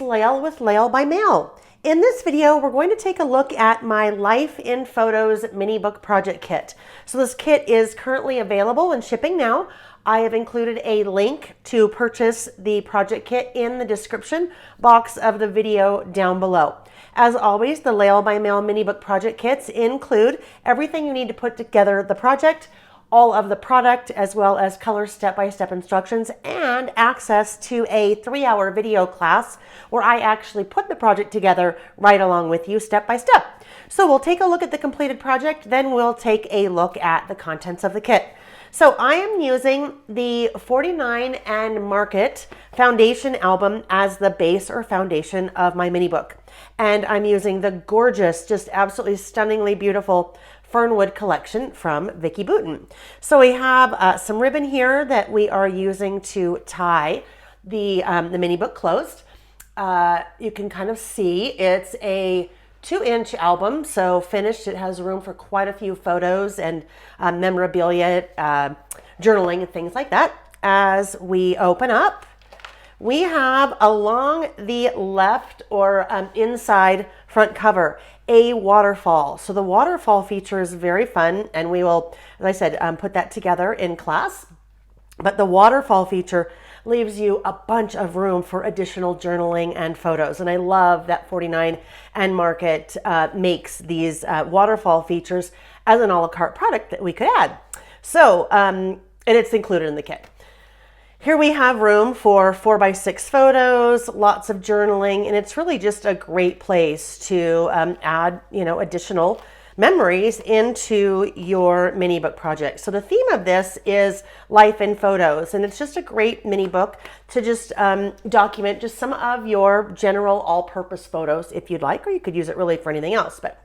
Layle with Layle by Mail. In this video, we're going to take a look at my Life in Photos mini book project kit. So this kit is currently available and shipping now. I have included a link to purchase the project kit in the description box of the video down below. As always, the Layle by Mail mini book project kits include everything you need to put together the project, all of the product, as well as color step-by-step instructions and access to a 3-hour video class where I actually put the project together right along with you step by step. So we'll take a look at the completed project, then we'll take a look at the contents of the kit. So I am using the 49 and Market foundation album as the base or foundation of my mini book. And I'm using the gorgeous, just absolutely stunningly beautiful Fernwood collection from Vicki Boutin. So we have some ribbon here that we are using to tie the mini book closed. You can kind of see it's a 2-inch album, so finished. It has room for quite a few photos and memorabilia, journaling and things like that. As we open up, we have along the left or inside front cover a waterfall. So the waterfall feature is very fun, and we will, as I said, put that together in class. But the waterfall feature leaves you a bunch of room for additional journaling and photos. And I love that 49 and Market makes these waterfall features as an a la carte product that we could add. So, and it's included in the kit. Here we have room for 4x6 photos, lots of journaling, and it's really just a great place to add, additional memories into your mini book project. So the theme of this is Life in Photos, and it's just a great mini book to just document just some of your general all-purpose photos if you'd like, or you could use it really for anything else. But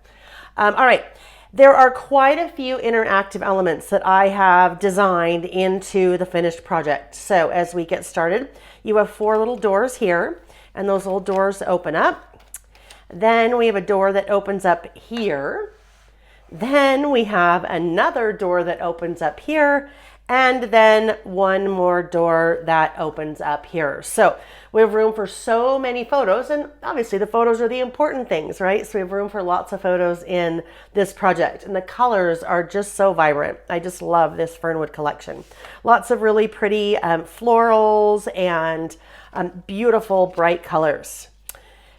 all right. There are quite a few interactive elements that I have designed into the finished project. So as we get started, you have 4 little doors here, and those little doors open up. Then we have a door that opens up here. Then we have another door that opens up here, and then one more door that opens up here. So we have room for so many photos, and obviously the photos are the important things, right? So we have room for lots of photos in this project, and the colors are just so vibrant. I just love this Fernwood collection. Lots of really pretty florals and beautiful bright colors.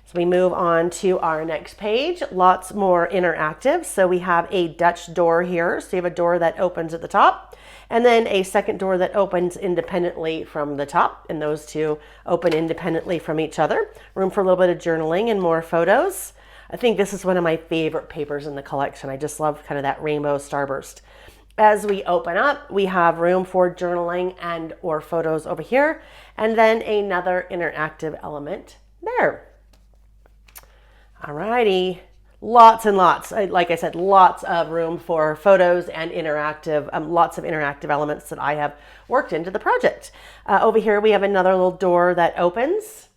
So we move on to our next page, lots more interactive. So we have a Dutch door here. So you have a door that opens at the top, and then a second door that opens independently from the top, and those two open independently from each other. Room for a little bit of journaling and more photos. I think this is one of my favorite papers in the collection. I just love kind of that rainbow starburst. As we open up, we have room for journaling and or photos over here, and then another interactive element there. Alrighty, lots and lots, like I said, lots of room for photos and interactive, lots of interactive elements that I have worked into the project. Over here we have another little door that opens,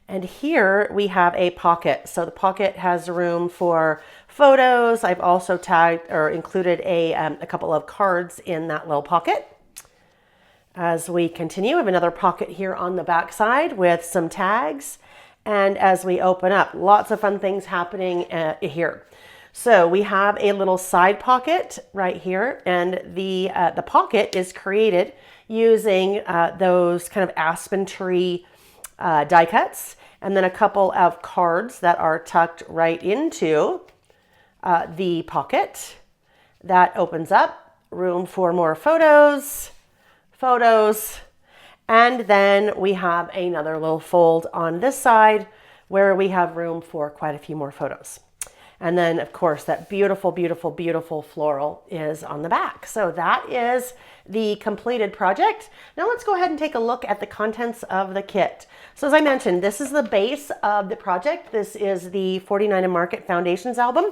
and here we have a pocket. So the pocket has room for photos. I've also tagged or included a couple of cards in that little pocket. As we continue, we have another pocket here on the back side with some tags. And as we open up, lots of fun things happening here. So we have a little side pocket right here, and the pocket is created using those kind of aspen tree die cuts, and then a couple of cards that are tucked right into the pocket. That opens up, room for more photos. And then we have another little fold on this side where we have room for quite a few more photos. And then, of course, that beautiful, beautiful, beautiful floral is on the back. So that is the completed project. Now let's go ahead and take a look at the contents of the kit. So as I mentioned, this is the base of the project. This is the 49 and Market Foundations album.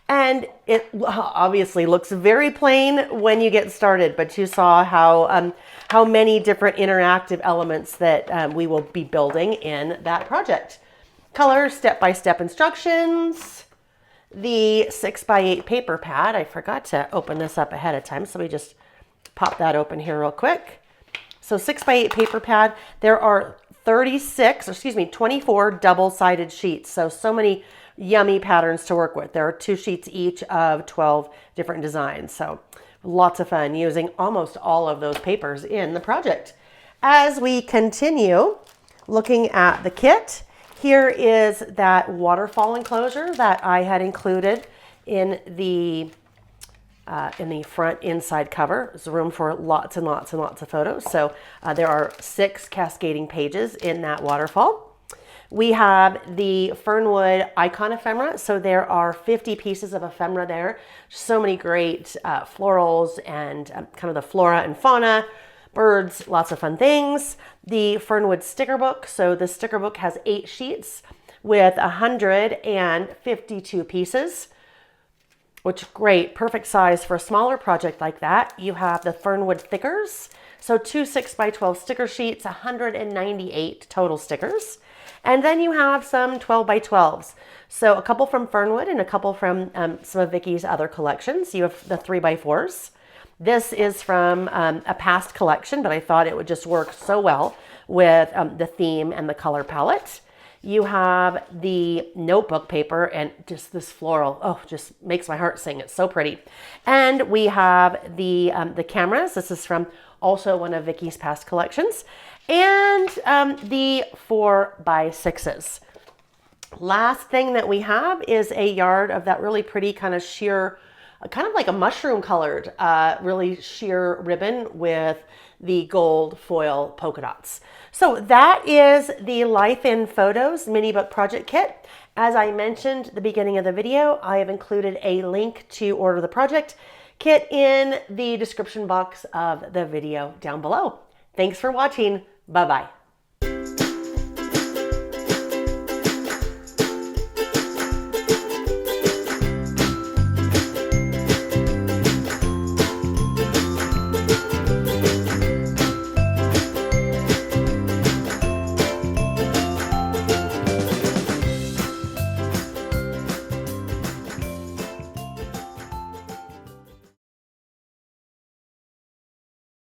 And it obviously looks very plain when you get started, but you saw how many different interactive elements that we will be building in that project. Color, step-by-step instructions, the 6x8 paper pad. I forgot to open this up ahead of time, so we just pop that open here real quick. So 6x8 paper pad. There are 24 double-sided sheets. So many yummy patterns to work with. There are 2 sheets each of 12 different designs. So lots of fun using almost all of those papers in the project. As we continue looking at the kit, here is that waterfall enclosure that I had included in the front inside cover. There's room for lots and lots and lots of photos. So there are 6 cascading pages in that waterfall. We have the Fernwood icon ephemera. So there are 50 pieces of ephemera there. So many great florals and kind of the flora and fauna, birds, lots of fun things. The Fernwood sticker book. So the sticker book has 8 sheets with 152 pieces, which is great, perfect size for a smaller project like that. You have the Fernwood thickers. So 2 6x12 sticker sheets, 198 total stickers. And then you have some 12x12s. So a couple from Fernwood and a couple from some of Vicky's other collections. You have the 3x4s. This is from a past collection, but I thought it would just work so well with the theme and the color palette. You have the notebook paper and just this floral. Oh, just makes my heart sing. It's so pretty. And we have the cameras. This is from also one of Vicky's past collections. And the 4x6s. Last thing that we have is a yard of that really pretty kind of sheer, kind of like a mushroom colored, really sheer ribbon with the gold foil polka dots. So that is the Life in Photos mini book project kit. As I mentioned at the beginning of the video, I have included a link to order the project kit in the description box of the video down below. Thanks for watching. Bye-bye.